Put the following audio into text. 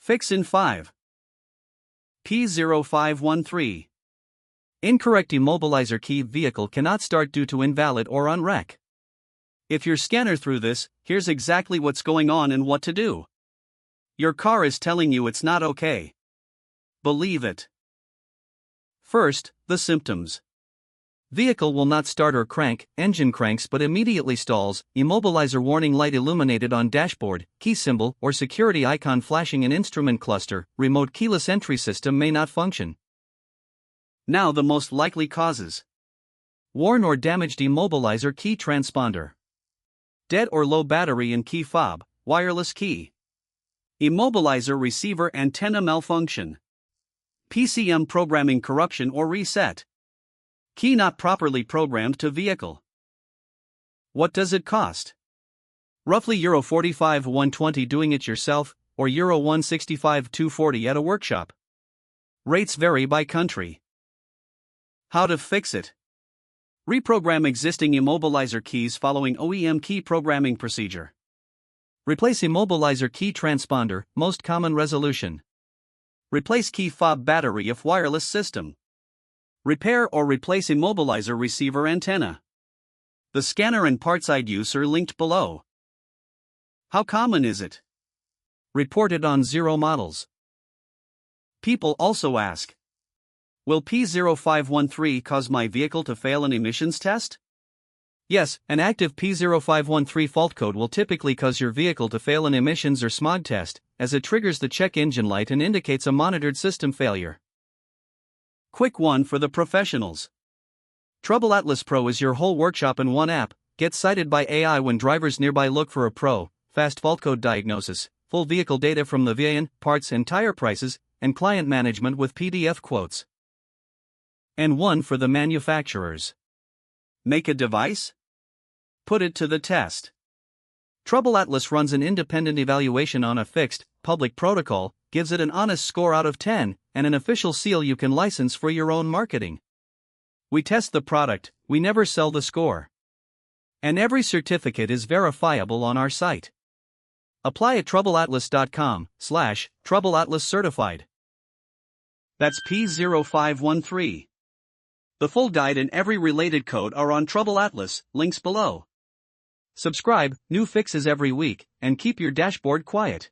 Fix in 5. P0513. Incorrect Immobilizer Key vehicle cannot start due to invalid or unrec. If your scanner threw this, here's exactly what's going on and what to do. Your car is telling you it's not okay. Believe it. First, the symptoms. Vehicle will not start or crank, engine cranks but immediately stalls, immobilizer warning light illuminated on dashboard, key symbol or security icon flashing in instrument cluster, remote keyless entry system may not function. Now the most likely causes. Worn or damaged immobilizer key transponder. Dead or low battery in key fob, wireless key. Immobilizer receiver antenna malfunction. PCM programming corruption or reset. Key not properly programmed to vehicle. What does it cost? Roughly €45,120 doing it yourself, or €165,240 at a workshop. Rates vary by country. How to fix it? Reprogram existing immobilizer keys following OEM key programming procedure. Replace immobilizer key transponder, most common resolution. Replace key fob battery if wireless system. Repair or replace immobilizer receiver antenna. The scanner and parts I'd use are linked below. How common is it? Reported on 0 models. People also ask, will P0513 cause my vehicle to fail an emissions test? Yes, an active P0513 fault code will typically cause your vehicle to fail an emissions or smog test, as it triggers the check engine light and indicates a monitored system failure. Quick one for the professionals. TroubleAtlas Pro is your whole workshop in one app. Get cited by AI when drivers nearby look for a pro, fast fault code diagnosis, full vehicle data from the VIN, parts and tire prices, and client management with PDF quotes. And one for the manufacturers. Make a device? Put it to the test. TroubleAtlas runs an independent evaluation on a fixed, public protocol, gives it an honest score out of 10, and an official seal you can license for your own marketing. We test the product, we never sell the score. And every certificate is verifiable on our site. Apply at TroubleAtlas.com/TroubleAtlas certified. That's P0513. The full guide and every related code are on TroubleAtlas, links below. Subscribe, new fixes every week, and keep your dashboard quiet.